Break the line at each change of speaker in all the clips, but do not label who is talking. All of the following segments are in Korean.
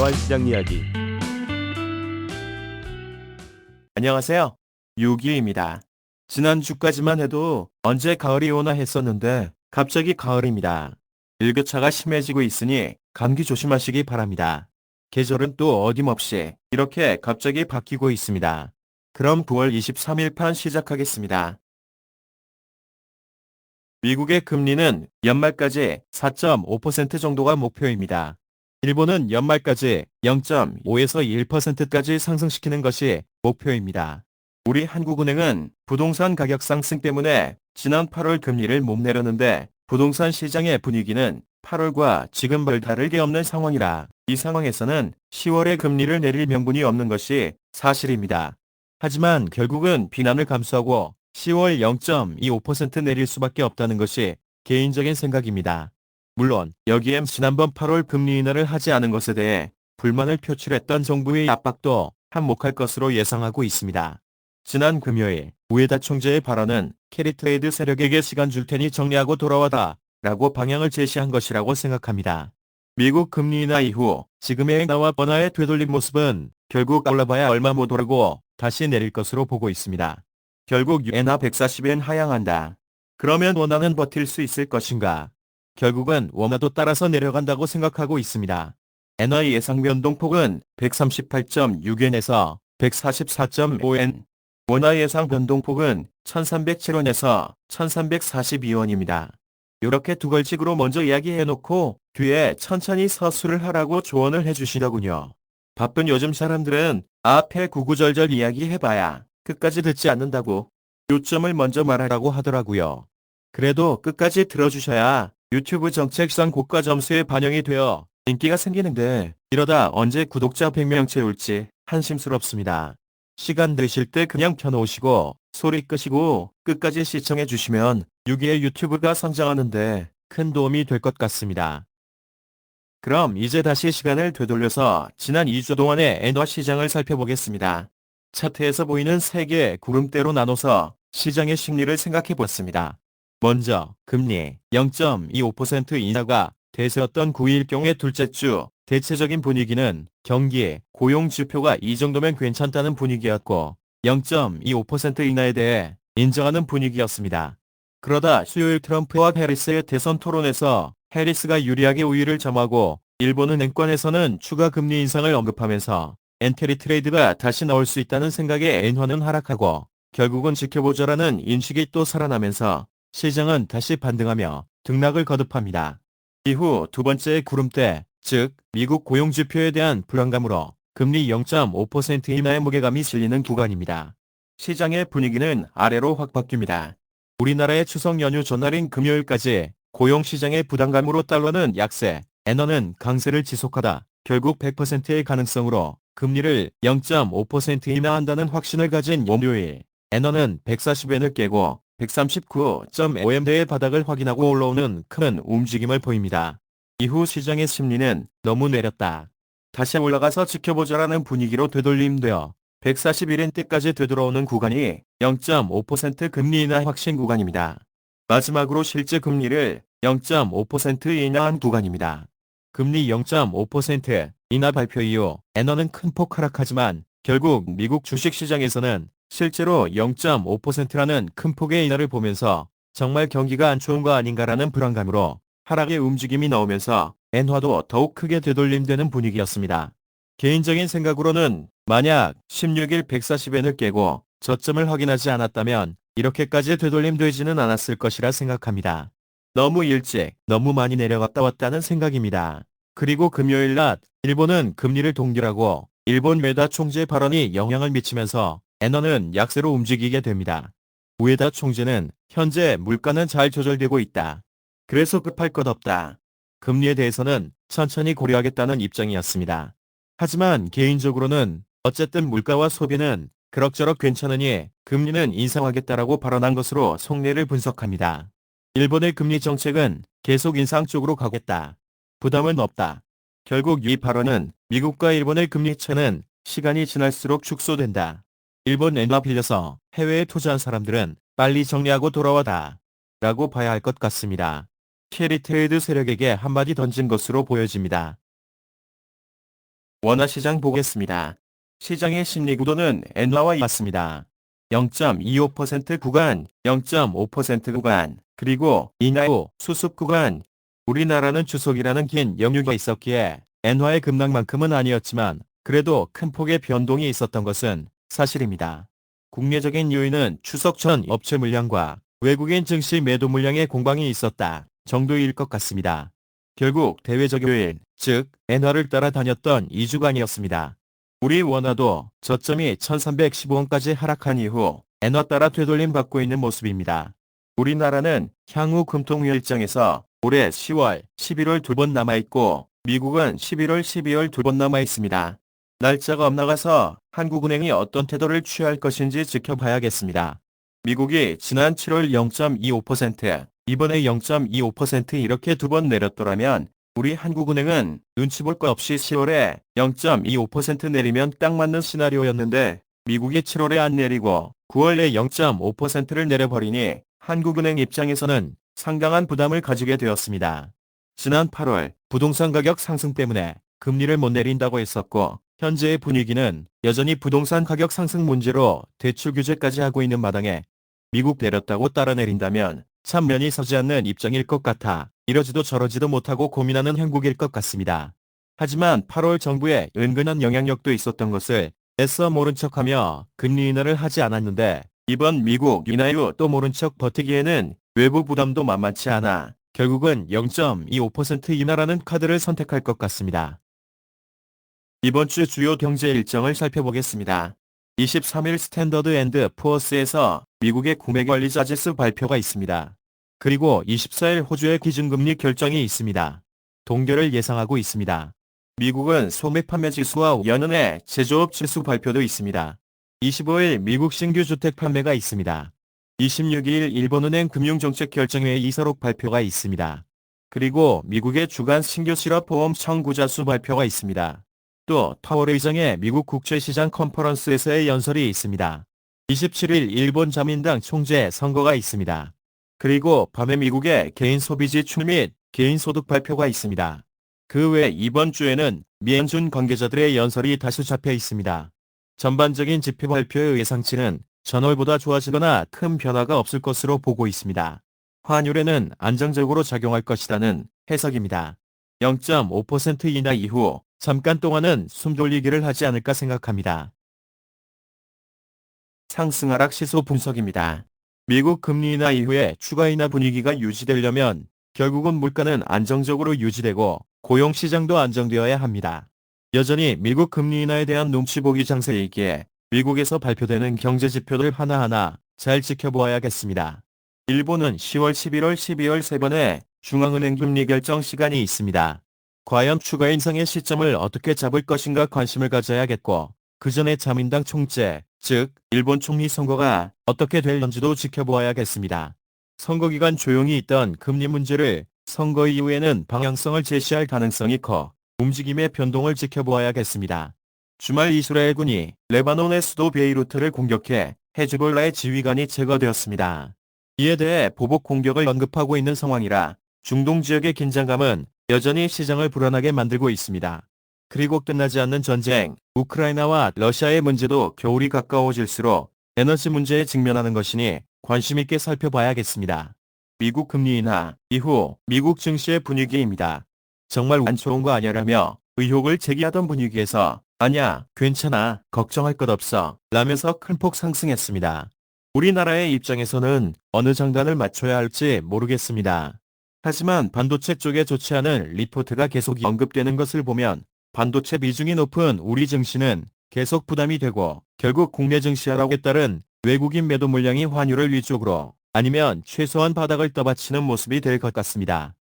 묘한 시장 이야기.
안녕하세요. 유기입니다. 지난주까지만 해도 언제 가을이 오나 했었는데 갑자기 가을입니다. 일교차가 심해지고 있으니 감기 조심하시기 바랍니다. 계절은 또 어김없이 이렇게 갑자기 바뀌고 있습니다. 그럼 9월 23일 판 시작하겠습니다. 미국의 금리는 연말까지 4.5% 정도가 목표입니다. 일본은 연말까지 0.5에서 1%까지 상승시키는 것이 목표입니다. 우리 한국은행은 부동산 가격 상승 때문에 지난 8월 금리를 못 내렸는데 부동산 시장의 분위기는 8월과 지금 별 다를 게 없는 상황이라 이 상황에서는 10월에 금리를 내릴 명분이 없는 것이 사실입니다. 하지만 결국은 비난을 감수하고 10월 0.25% 내릴 수밖에 없다는 것이 개인적인 생각입니다. 물론 여기엔 지난번 8월 금리 인하를 하지 않은 것에 대해 불만을 표출했던 정부의 압박도 한몫할 것으로 예상하고 있습니다. 지난 금요일 우에다 총재의 발언은 캐리트레이드 세력에게 시간 줄 테니 정리하고 돌아와라 라고 방향을 제시한 것이라고 생각합니다. 미국 금리 인하 이후 지금의 엔화와 원화의 되돌림 모습은 결국 올라봐야 얼마 못 오르고 다시 내릴 것으로 보고 있습니다. 결국 엔화 140엔 하향한다. 그러면 원화는 버틸 수 있을 것인가? 결국은 원화도 따라서 내려간다고 생각하고 있습니다. 엔화의 예상 변동폭은 138.6엔에서 144.5엔, 원화 예상 변동폭은 1307원에서 1342원입니다. 이렇게 두 걸식으로 먼저 이야기해놓고 뒤에 천천히 서술을 하라고 조언을 해주시더군요. 바쁜 요즘 사람들은 앞에 구구절절 이야기해봐야 끝까지 듣지 않는다고 요점을 먼저 말하라고 하더라고요. 그래도 끝까지 들어주셔야 유튜브 정책상 고가 점수에 반영이 되어 인기가 생기는데 이러다 언제 구독자 100명 채울지 한심스럽습니다. 시간 되실 때 그냥 켜놓으시고 소리 끄시고 끝까지 시청해 주시면 6위의 유튜브가 성장하는데 큰 도움이 될 것 같습니다. 그럼 이제 다시 시간을 되돌려서 지난 2주 동안의 엔화 시장을 살펴보겠습니다. 차트에서 보이는 3개의 구름대로 나눠서 시장의 심리를 생각해 보았습니다. 먼저 금리 0.25% 인하가 대세였던 9일 경의 둘째 주 대체적인 분위기는 경기, 고용 지표가 이 정도면 괜찮다는 분위기였고 0.25% 인하에 대해 인정하는 분위기였습니다. 그러다 수요일 트럼프와 해리스의 대선 토론에서 해리스가 유리하게 우위를 점하고 일본은행권에서는 추가 금리 인상을 언급하면서 엔캐리 트레이드가 다시 나올 수 있다는 생각에 엔화는 하락하고 결국은 지켜보자라는 인식이 또 살아나면서 시장은 다시 반등하며 등락을 거듭합니다. 이후 두 번째 구름대, 즉 미국 고용지표에 대한 불안감으로 금리 0.5% 인하의 무게감이 실리는 구간입니다. 시장의 분위기는 아래로 확 바뀝니다. 우리나라의 추석 연휴 전날인 금요일까지 고용시장의 부담감으로 달러는 약세, 엔화는 강세를 지속하다 결국 100%의 가능성으로 금리를 0.5% 인하한다는 확신을 가진 월요일, 엔화는 140엔을 깨고 139.5엔대의 바닥을 확인하고 올라오는 큰 움직임을 보입니다. 이후 시장의 심리는 너무 내렸다. 다시 올라가서 지켜보자라는 분위기로 되돌림되어 141엔대까지 되돌아오는 구간이 0.5% 금리 인하 확신 구간입니다. 마지막으로 실제 금리를 0.5% 인하한 구간입니다. 금리 0.5% 인하 발표 이후 엔화는 큰 폭 하락하지만 결국 미국 주식시장에서는 실제로 0.5%라는 큰 폭의 인하를 보면서 정말 경기가 안 좋은 거 아닌가라는 불안감으로 하락의 움직임이 나오면서 엔화도 더욱 크게 되돌림되는 분위기였습니다. 개인적인 생각으로는 만약 16일 140엔을 깨고 저점을 확인하지 않았다면 이렇게까지 되돌림되지는 않았을 것이라 생각합니다. 너무 일찍, 너무 많이 내려갔다 왔다는 생각입니다. 그리고 금요일 낮, 일본은 금리를 동결하고 일본 우에다 총재 발언이 영향을 미치면서 엔화는 약세로 움직이게 됩니다. 우에다 총재는 현재 물가는 잘 조절되고 있다. 그래서 급할 것 없다. 금리에 대해서는 천천히 고려하겠다는 입장이었습니다. 하지만 개인적으로는 어쨌든 물가와 소비는 그럭저럭 괜찮으니 금리는 인상하겠다라고 발언한 것으로 속내를 분석합니다. 일본의 금리 정책은 계속 인상 쪽으로 가겠다. 부담은 없다. 결국 이 발언은 미국과 일본의 금리 차는 시간이 지날수록 축소된다. 일본 엔화 빌려서 해외에 투자한 사람들은 빨리 정리하고 돌아와다. 라고 봐야 할 것 같습니다. 캐리 트레이드 세력에게 한마디 던진 것으로 보여집니다. 원화 시장 보겠습니다. 시장의 심리 구도는 엔화와 같습니다. 0.25% 구간, 0.5% 구간, 그리고 이나후 수습 구간. 우리나라는 추석이라는 긴 연휴가 있었기에 엔화의 급락만큼은 아니었지만 그래도 큰 폭의 변동이 있었던 것은 사실입니다. 국내적인 요인은 추석 전 업체 물량과 외국인 증시 매도 물량의 공방이 있었다 정도일 것 같습니다. 결국 대외적 요인, 즉 엔화를 따라다녔던 2주간이었습니다. 우리 원화도 저점이 1315원까지 하락한 이후 엔화 따라 되돌림 받고 있는 모습입니다. 우리나라는 향후 금통위 일정에서 올해 10월, 11월 2번 남아있고 미국은 11월, 12월 2번 남아있습니다. 날짜가 엇나가서 한국은행이 어떤 태도를 취할 것인지 지켜봐야겠습니다. 미국이 지난 7월 0.25%, 이번에 0.25% 이렇게 두 번 내렸더라면 우리 한국은행은 눈치 볼 것 없이 10월에 0.25% 내리면 딱 맞는 시나리오였는데 미국이 7월에 안 내리고 9월에 0.5%를 내려버리니 한국은행 입장에서는 상당한 부담을 가지게 되었습니다. 지난 8월 부동산 가격 상승 때문에 금리를 못 내린다고 했었고 현재의 분위기는 여전히 부동산 가격 상승 문제로 대출 규제까지 하고 있는 마당에 미국 내렸다고 따라 내린다면 참 면이 서지 않는 입장일 것 같아 이러지도 저러지도 못하고 고민하는 형국일 것 같습니다. 하지만 8월 정부의 은근한 영향력도 있었던 것을 애써 모른 척하며 금리 인하를 하지 않았는데 이번 미국 인하유 또 모른 척 버티기에는 외부 부담도 만만치 않아 결국은 0.25% 인하라는 카드를 선택할 것 같습니다. 이번 주 주요 경제 일정을 살펴보겠습니다. 23일 스탠더드 앤드 푸어스에서 미국의 구매관리자 지수 발표가 있습니다. 그리고 24일 호주의 기준금리 결정이 있습니다. 동결을 예상하고 있습니다. 미국은 소매 판매 지수와 연은의 제조업 지수 발표도 있습니다. 25일 미국 신규 주택 판매가 있습니다. 26일 일본은행 금융정책 결정회의 이사록 발표가 있습니다. 그리고 미국의 주간 신규 실업보험 청구자 수 발표가 있습니다. 또 파월 의장의 미국 국제시장 컨퍼런스에서의 연설이 있습니다. 27일 일본 자민당 총재 선거가 있습니다. 그리고 밤에 미국의 개인 소비 지출 및 개인 소득 발표가 있습니다. 그 외 이번 주에는 미엔준 관계자들의 연설이 다수 잡혀 있습니다. 전반적인 지표 발표의 예상치는 전월보다 좋아지거나 큰 변화가 없을 것으로 보고 있습니다. 환율에는 안정적으로 작용할 것이라는 해석입니다. 0.5% 인하 이후 잠깐 동안은 숨 돌리기를 하지 않을까 생각합니다. 상승 하락 시소 분석입니다. 미국 금리 인하 이후에 추가 인하 분위기가 유지되려면 결국은 물가는 안정적으로 유지되고 고용시장도 안정되어야 합니다. 여전히 미국 금리 인하에 대한 눈치 보기 장세이기에 미국에서 발표되는 경제 지표들 하나하나 잘 지켜보아야겠습니다. 일본은 10월, 11월, 12월 3번의 중앙은행 금리 결정 시간이 있습니다. 과연 추가 인상의 시점을 어떻게 잡을 것인가 관심을 가져야겠고 그 전에 자민당 총재, 즉 일본 총리 선거가 어떻게 될런지도 지켜보아야겠습니다. 선거 기간 조용히 있던 금리 문제를 선거 이후에는 방향성을 제시할 가능성이 커 움직임의 변동을 지켜보아야겠습니다. 주말 이스라엘군이 레바논의 수도 베이루트를 공격해 헤즈볼라의 지휘관이 제거되었습니다. 이에 대해 보복 공격을 언급하고 있는 상황이라 중동 지역의 긴장감은 여전히 시장을 불안하게 만들고 있습니다. 그리고 끝나지 않는 전쟁, 우크라이나와 러시아의 문제도 겨울이 가까워질수록 에너지 문제에 직면하는 것이니 관심 있게 살펴봐야겠습니다. 미국 금리 인하 이후 미국 증시의 분위기입니다. 정말 안 좋은 거 아냐라며 의혹을 제기하던 분위기에서 아냐, 괜찮아, 걱정할 것 없어 라면서 큰 폭 상승했습니다. 우리나라의 입장에서는 어느 장단을 맞춰야 할지 모르겠습니다. 하지만 반도체 쪽에 좋지 않은 리포트가 계속 언급되는 것을 보면 반도체 비중이 높은 우리 증시는 계속 부담이 되고 결국 국내 증시 하락에 따른 외국인 매도 물량이 환율을 위쪽으로 아니면 최소한 바닥을 떠받치는 모습이 될 것 같습니다.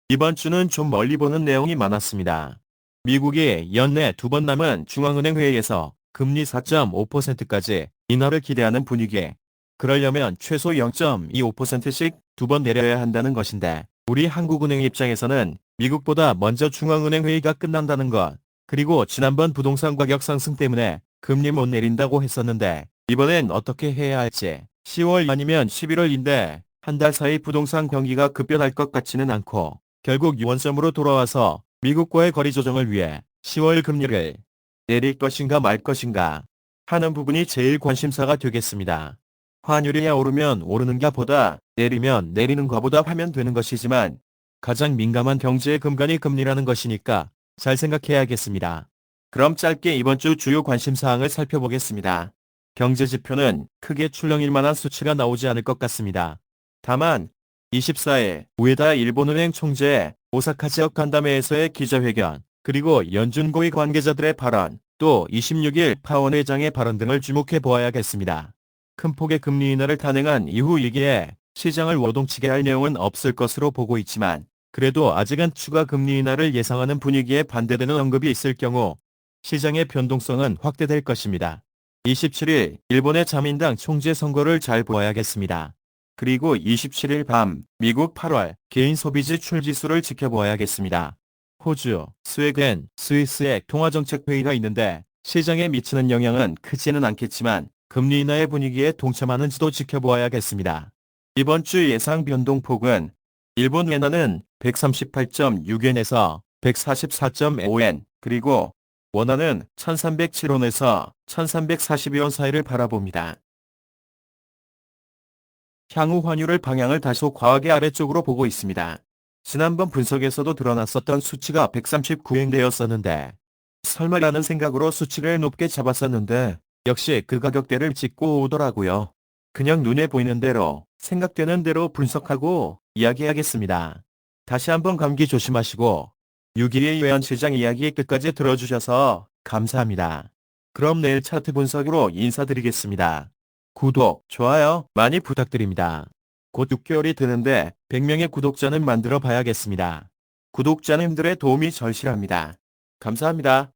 이번 주는 좀 멀리 보는 내용이 많았습니다. 미국이 연내 2번 남은 중앙은행 회의에서 금리 4.5%까지 인하를 기대하는 분위기. 그러려면 최소 0.25%씩 2번 내려야 한다는 것인데 우리 한국은행 입장에서는 미국보다 먼저 중앙은행 회의가 끝난다는 것, 그리고 지난번 부동산 가격 상승 때문에 금리 못 내린다고 했었는데 이번엔 어떻게 해야 할지 10월 아니면 11월인데 한 달 사이 부동산 경기가 급변할 것 같지는 않고 결국 원점으로 돌아와서 미국과의 거리 조정을 위해 10월 금리를 내릴 것인가 말 것인가 하는 부분이 제일 관심사가 되겠습니다. 환율이 오르면 오르는가 보다 내리면 내리는가 보다 하면 되는 것이지만 가장 민감한 경제의 근간이 금리라는 것이니까 잘 생각해야겠습니다. 그럼 짧게 이번 주 주요 관심사항을 살펴보겠습니다. 경제 지표는 크게 출렁일 만한 수치가 나오지 않을 것 같습니다. 다만 24일 우에다 일본은행 총재 오사카 지역 간담회에서의 기자회견, 그리고 연준고위 관계자들의 발언, 또 26일 파원 회장의 발언 등을 주목해 보아야겠습니다. 큰 폭의 금리 인하를 단행한 이후 이기에 시장을 요동치게 할 내용은 없을 것으로 보고 있지만 그래도 아직은 추가 금리 인하를 예상하는 분위기에 반대되는 언급이 있을 경우 시장의 변동성은 확대될 것입니다. 27일 일본의 자민당 총재 선거를 잘 보아야겠습니다. 그리고 27일 밤 미국 8월 개인 소비지 출지수를 지켜보아야겠습니다. 호주, 스웨덴, 스위스의 통화정책회의가 있는데 시장에 미치는 영향은 크지는 않겠지만 금리 인하의 분위기에 동참하는지도 지켜보아야겠습니다. 이번 주 예상 변동폭은 일본 엔화는 138.6엔에서 144.5엔, 그리고 원화는 1307원에서 1342원 사이를 바라봅니다. 향후 환율을 방향을 다소 과하게 아래쪽으로 보고 있습니다. 지난번 분석에서도 드러났었던 수치가 139엔대였었는데 설마라는 생각으로 수치를 높게 잡았었는데 역시 그 가격대를 찍고 오더라고요. 그냥 눈에 보이는 대로 생각되는 대로 분석하고 이야기하겠습니다. 다시 한번 감기 조심하시고 6일의 외환시장 이야기 끝까지 들어주셔서 감사합니다. 그럼 내일 차트 분석으로 인사드리겠습니다. 구독, 좋아요 많이 부탁드립니다. 곧 6개월이 되는데 100명의 구독자는 만들어 봐야겠습니다. 구독자님들의 도움이 절실합니다. 감사합니다.